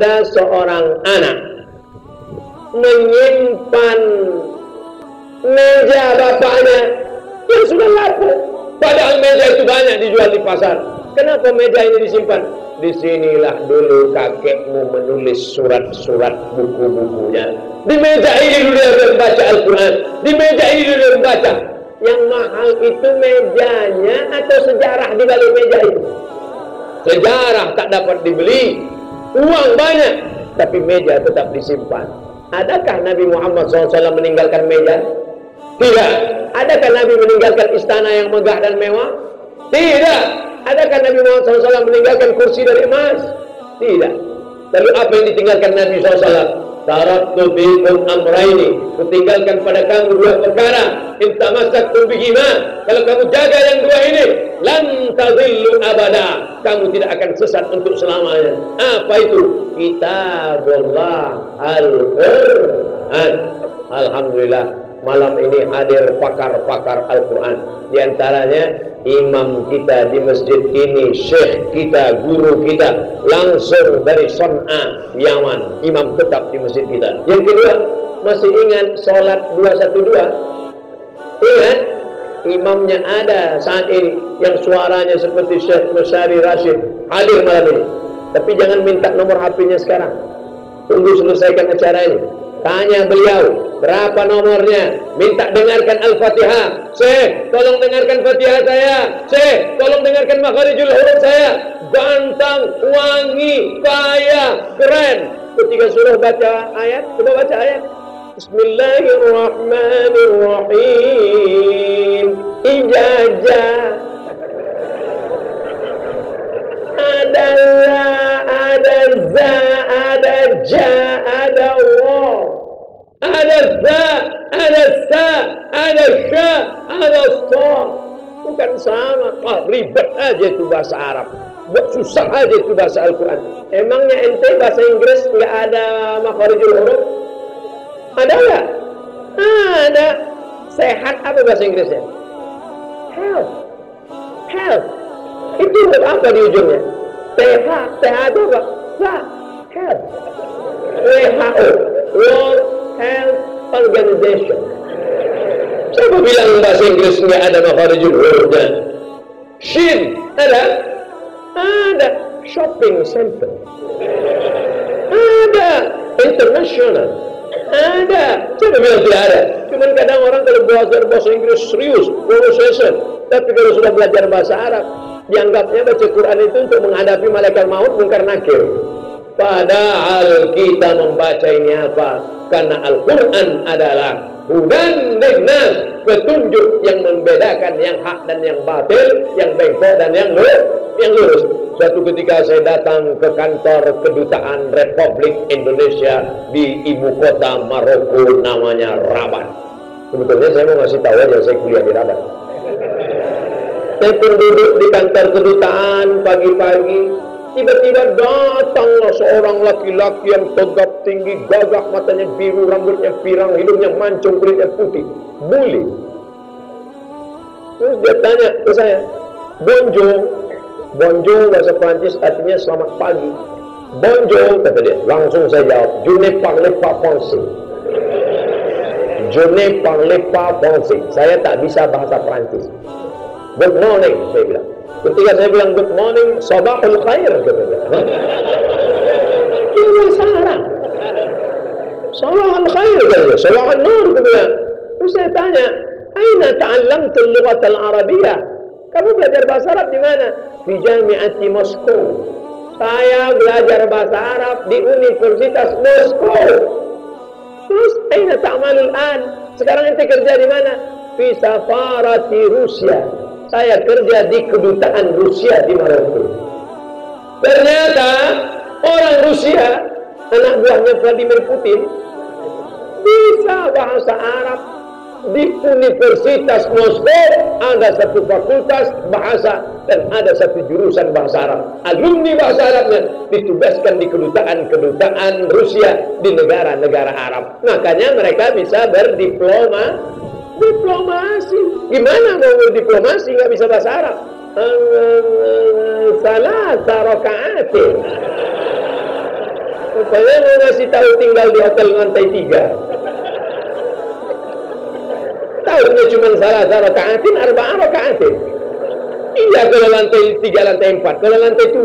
ada seorang anak menyimpan meja bapaknya yang sudah laku, padahal meja itu banyak dijual di pasar. Kenapa meja ini disimpan? Disinilah dulu kakekmu menulis surat-surat buku-bukunya. Di meja ini dulu dia membaca Al-Quran. Di meja ini dulu dia membaca. Yang mahal itu mejanya atau sejarah di balik meja itu? Sejarah tak dapat dibeli, uang banyak, tapi meja tetap disimpan. Adakah Nabi Muhammad SAW meninggalkan meja? Tidak. Adakah Nabi meninggalkan istana yang megah dan mewah? Tidak. Adakah Nabi Muhammad SAW meninggalkan kursi dari emas? Tidak. Lalu apa yang ditinggalkan Nabi SAW? Taraktu fikum amraini, kutinggalkan pada kamu dua perkara. In tamassaktum bihima, kalau kamu jaga yang dua ini, lan tadhillu abada, kamu tidak akan sesat untuk selamanya. Apa itu? Kitabullah Al-Quran. Alhamdulillah, malam ini hadir pakar-pakar Al-Quran. Di antaranya imam kita di masjid ini, syekh kita, guru kita, langsung dari Son'a, Yaman, imam tetap di masjid kita. Yang kedua, masih ingat sholat 212? Ingat? Imamnya ada saat ini, yang suaranya seperti Syekh Musyari Rashid, hadir malam ini. Tapi jangan minta nomor HP-nya sekarang, tunggu selesaikan acara ini. Tanya beliau, berapa nomornya? Minta dengarkan Al-Fatihah. Syekh, tolong dengarkan Fatihah saya. Syekh, tolong dengarkan makharijul huruf saya. Ganteng, wangi, kaya, keren. Ketika suruh baca ayat, coba baca ayat. Bismillahirrahmanirrahim. Ijazah. Ada la, ada za, ada ja, ada wa, ada za, ada sa, ada sya, ada sa. Bukan sama. Wah, ribet aja itu bahasa Arab, buat susah aja itu bahasa Al-Quran. Emangnya ente bahasa Inggris nggak ada makharijul huruf? Ada nggak? Ada. Sehat apa bahasa Inggrisnya? Health. Health. Itu huruf apa di ujungnya? TH. TH itu apa? Health. WHO, World Health Organization. Siapa bilang bahasa Inggris nggak ada makharijul hurufnya? Shin ada? Ada. Shopping center ada. International ada. Siapa bilang tidak ada? Cuman kadang orang kalau belajar bahasa Inggris serius, pronunciation, tapi kalau sudah belajar bahasa Arab, dianggapnya baca Quran itu untuk menghadapi malaikat maut, mungkar nakir. Padahal kita membaca ini apa? Karena Al-Quran adalah hudan linnas, petunjuk yang membedakan yang hak dan yang batil, yang bengkok dan yang lurus. Suatu ketika saya datang ke kantor kedutaan Republik Indonesia di ibu kota Maroko, namanya Rabat. Sebetulnya saya mau ngasih tahu aja saya kuliah di Rabat. Saya pun duduk di kantor kedutaan pagi-pagi, tiba-tiba datanglah seorang laki-laki yang tegap tinggi, gagah, matanya biru, rambutnya pirang, hidungnya mancung, kulitnya putih, bule. Terus dia tanya ke saya, bonjour. Bonjour bahasa Prancis artinya selamat pagi. Bonjour kata dia. Langsung saya jawab, je ne parle pas français. Je ne parle pas français. Saya tak bisa bahasa Prancis. Good morning, saya bilang. Ketika saya bilang good morning, sabahul khair kata dia. Ini bahasa Arab. Sabahul khair kata dia. Sabahul nur kata dia. Terus saya tanya, aina ta'allamtu al-lughat al-arabiyyah? Kamu belajar bahasa Arab di mana? Di Jami'ati Moskow. Saya belajar bahasa Arab di Universitas Moskow. Terus, aina ta'malul an? Sekarang ente kerja di mana? Fi safarati Rusia. Saya kerja di kedutaan Rusia di Maroko. Ternyata orang Rusia, anak buahnya Vladimir Putin, bisa bahasa Arab. Di Universitas Moskow ada satu fakultas bahasa dan ada satu jurusan bahasa Arab. Alumni bahasa Arabnya ditugaskan di kedutaan Rusia di negara-negara Arab. Makanya mereka bisa diplomasi. Gimana mau berdiplomasi nggak bisa bahasa Arab? Salah rakaat. Rupanya mau ngasih tahu tinggal di hotel lantai 3. Tahunya cuma salah rakaatin, arba'ah rakaatin. Iya kalau lantai 3, lantai 4. Kalau lantai 7,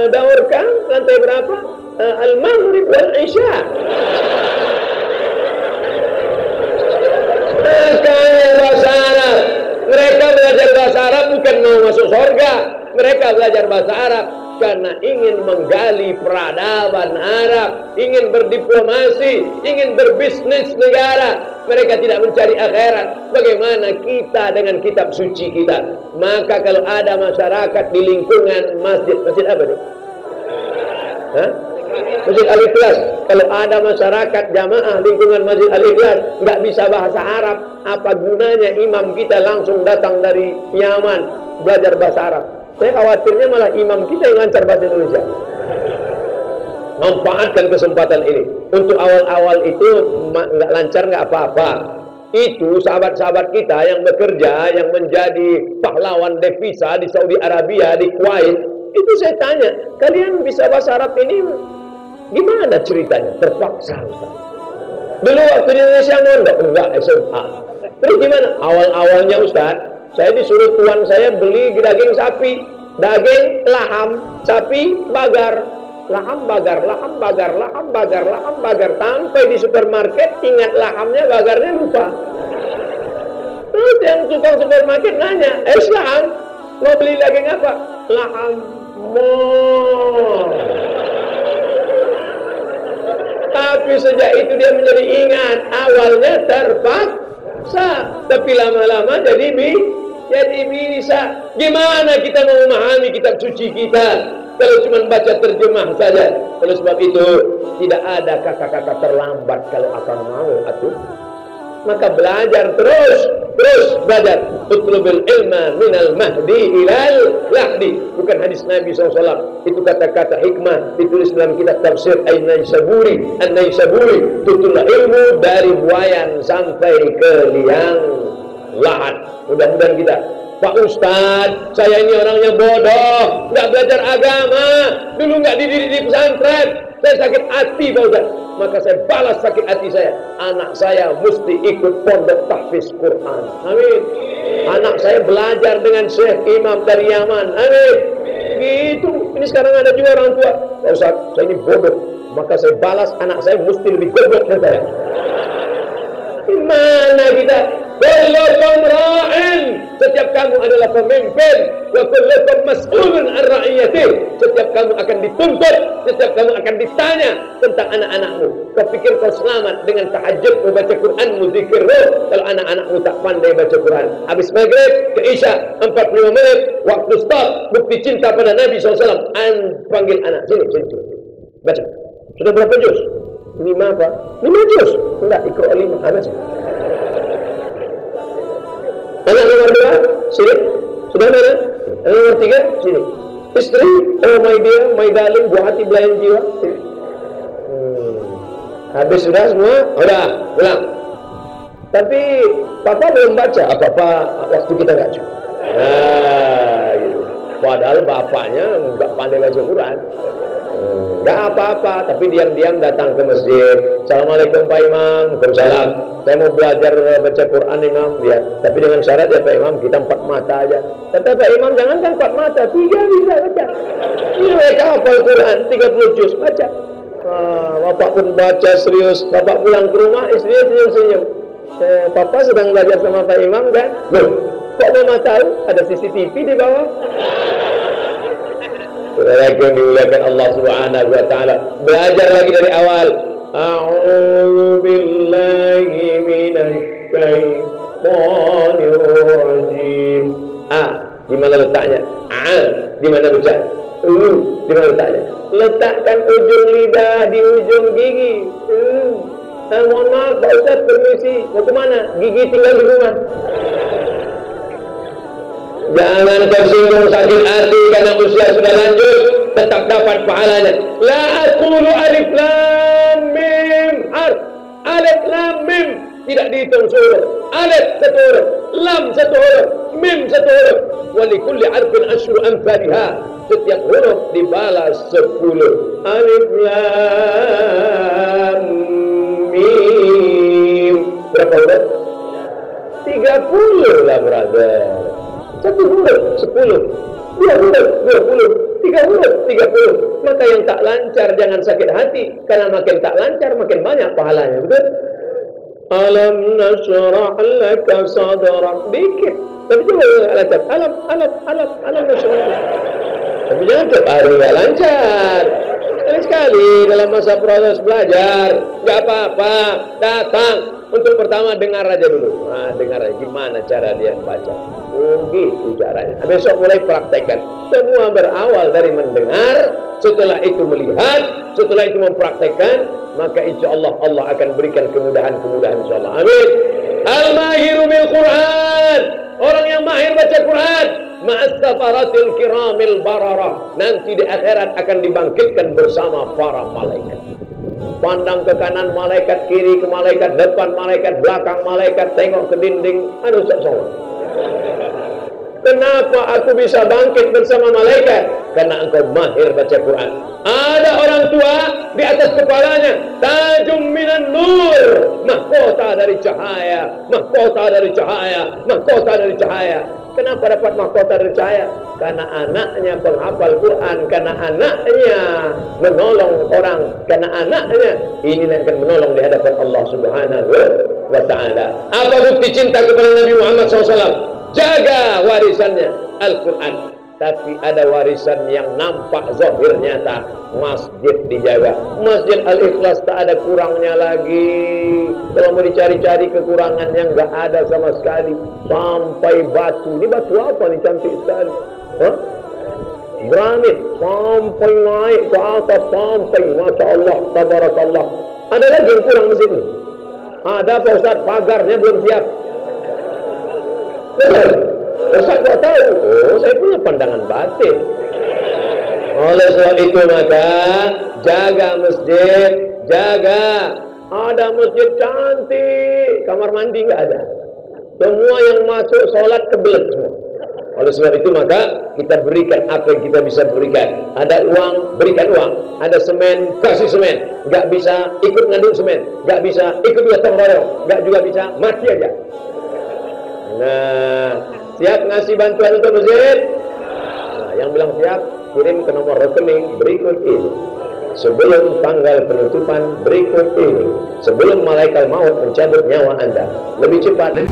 daurkan lantai berapa? Al-Maghrib wal Isya. Makanya bahasa Arab. Mereka belajar bahasa Arab bukan mau masuk surga. Mereka belajar bahasa Arab karena ingin menggali peradaban Arab, ingin berdiplomasi, ingin berbisnis negara. Mereka tidak mencari akhirat. Bagaimana kita dengan kitab suci kita? Maka kalau ada masyarakat di lingkungan masjid apa itu? Masjid Al-Ikhlas. Kalau ada masyarakat jamaah lingkungan Masjid Al-Ikhlas nggak bisa bahasa Arab, apa gunanya imam kita langsung datang dari Yaman belajar bahasa Arab? Saya khawatirnya malah imam kita yang lancar bahasa Indonesia. Manfaatkan kesempatan ini. Untuk awal-awal itu nggak lancar nggak apa-apa. Itu sahabat-sahabat kita yang bekerja, yang menjadi pahlawan devisa di Saudi Arabia, di Kuwait, itu saya tanya, kalian bisa bahasa Arab ini gimana ceritanya? Terpaksa, Ustaz. Dulu waktu di Indonesia enggak SMA. Terus gimana? Awal-awalnya Ustaz, saya disuruh tuan saya beli daging sapi, daging laham, sapi bagar, laham bagar, laham bagar, laham bagar, laham bagar. Sampai di supermarket ingat lahamnya, bagarnya lupa. Terus yang tukang supermarket nanya, laham, mau beli daging apa? Laham. Tapi sejak itu dia menjadi ingat. Awalnya terpaksa, tapi lama-lama jadi bisa. Gimana kita mau memahami kitab suci kita kalau cuma baca terjemah saja? Oleh sebab itu tidak ada kata-kata terlambat kalau akan mau atuh. Maka belajar terus belajar. Utlubul ilma minal mahdi ilal lahdi. Bukan hadis Nabi SAW. Itu kata-kata hikmah ditulis dalam kitab tafsir An-Naisaburi. Tutullah ilmu dari buayan sampai ke liang lahat. Mudah-mudahan kita, Pak Ustadz, saya ini orangnya bodoh, nggak belajar agama, dulu nggak dididik di pesantren, saya sakit hati Pak Ustadz. Maka saya balas sakit hati saya. Anak saya mesti ikut pondok tahfiz Quran. Amin. Anak saya belajar dengan Syekh Imam dari Yaman. Amin. Gitu. Ini sekarang ada juga orang tua, Pak Ustadz, saya ini bodoh. Maka saya balas, anak saya mesti lebih goblok dari saya. Gimana kita? Kullukum ra'in. Setiap kamu adalah pemimpin. Wa kullukum mas'ulun an ra'iyatih. Setiap kamu akan dituntut, setiap kamu akan ditanya tentang anak-anakmu. Kau pikir kau selamat dengan tahajud membaca Quranmu, zikirmu, kalau anak-anakmu tak pandai baca Quran. Habis maghrib ke Isya 45 menit, waktu stop, bukti cinta pada Nabi SAW. Panggil anak, sini. Baca. Sudah berapa juz? 5 apa? 5 juz? Enggak, ikut 5. Baca. Anak nomor 2, sini. Sudah mana? Anak nomor 3, sini. Istri, oh my dear, my darling, buah hati belayan jiwa. Sini. Habis sudah semua? Udah, pulang. Tapi papa belum baca. Apa-apa waktu kita nggak cukup. Nah, gitu. Padahal bapaknya nggak pandai baca Quran. Nggak apa-apa, tapi diam-diam datang ke masjid. Assalamualaikum Pak Imam. Waalaikumsalam. Saya mau belajar baca Quran Imam. Ya, tapi dengan syarat ya Pak Imam, kita 4 mata aja. Kata Pak Imam, jangan kan 4 mata, 3 bisa baca. Ini mereka hafal Quran 30 juz baca. Bapak pun baca serius. Bapak pulang ke rumah, istrinya senyum-senyum. Papa sedang belajar sama Pak Imam kan? Loh, kok Mama tahu? Ada CCTV di bawah. Yang dimuliakan Allah Subhanahu wa taala. Belajar lagi dari awal. A'udzu billahi minasy syaithanir rajim. Di mana letaknya? Di mana baca? Di mana letaknya? Letakkan ujung lidah di ujung gigi. Mohon maaf Pak Ustaz, permisi. Mau kemana? Gigi tinggal di rumah. Jangan tersinggung sakit hati karena usia sudah lanjut, tetap dapat pahalanya. La aqulu alif lam mim harf. Alif lam mim tidak dihitung huruf. Alif 1 huruf, lam 1 huruf, mim 1 huruf. Wa li kulli harfin asyru amsalha. setiap huruf dibalas 10. Alif lam mim. Berapa huruf? 30 lah brother. Satu huruf 10, dua huruf 20, tiga huruf 30. Maka yang tak lancar jangan sakit hati, karena makin tak lancar makin banyak pahalanya, betul? Alam nashrah laka sadrak, dikit. Tapi coba lancar. Alam nashrah. Tapi jangan tiap hari nggak lancar. Sekali dalam masa proses belajar, nggak apa-apa. Datang untuk pertama dengar aja dulu. Nah, dengar aja gimana cara dia baca. Oh, gitu caranya. Besok mulai praktekkan. Semua berawal dari mendengar, setelah itu melihat, setelah itu mempraktekkan, maka insya Allah Allah akan berikan kemudahan-kemudahan insya Allah. Amin. Al-mahiru bil Quran. Orang yang mahir baca Quran, ma'astafaratil kiramil bararah, nanti di akhirat akan dibangkitkan bersama para malaikat. Pandang ke kanan malaikat, kiri ke malaikat, depan malaikat, belakang malaikat, tengok ke dinding, anu sok-sok. Kenapa aku bisa bangkit bersama malaikat? Karena engkau mahir baca Quran. Ada orang tua di atas kepalanya tajum minan nur, mahkota dari cahaya, mahkota dari cahaya, mahkota dari cahaya. Kenapa dapat mahkota dari cahaya? Karena anaknya penghafal Quran, karena anaknya menolong orang, karena anaknya ini akan menolong di hadapan Allah Subhanahu wa Ta'ala. Apa bukti cinta kepada Nabi Muhammad SAW? Jaga warisannya Al-Quran. Tapi ada warisan yang nampak zahir nyata, masjid dijaga. Masjid Al-Ikhlas tak ada kurangnya lagi. Kalau mau dicari-cari kekurangannya nggak ada sama sekali. Sampai batu, ini batu apa nih cantik sekali? Hah? Granit, sampai naik ke atas, sampai Masya Allah, Tabarakallah. Ada lagi yang kurang masjid ini? Ada Pak Ustaz, pagarnya belum siap. Ustaz kok tahu? Oh, saya punya pandangan batin. Oleh sebab itu maka jaga masjid, jaga. Ada masjid cantik, kamar mandi nggak ada. Semua yang masuk sholat kebelet semua. Oleh sebab itu maka kita berikan apa yang kita bisa berikan. Ada uang, berikan uang. Ada semen, kasih semen. Nggak bisa ikut ngaduk semen, nggak bisa ikut gotong royong, nggak juga bisa mati aja. Nah, siap ngasih bantuan untuk masjid? Nah, yang bilang siap, kirim ke nomor rekening berikut ini. Sebelum tanggal penutupan berikut ini. Sebelum malaikat maut mencabut nyawa Anda. Lebih cepat.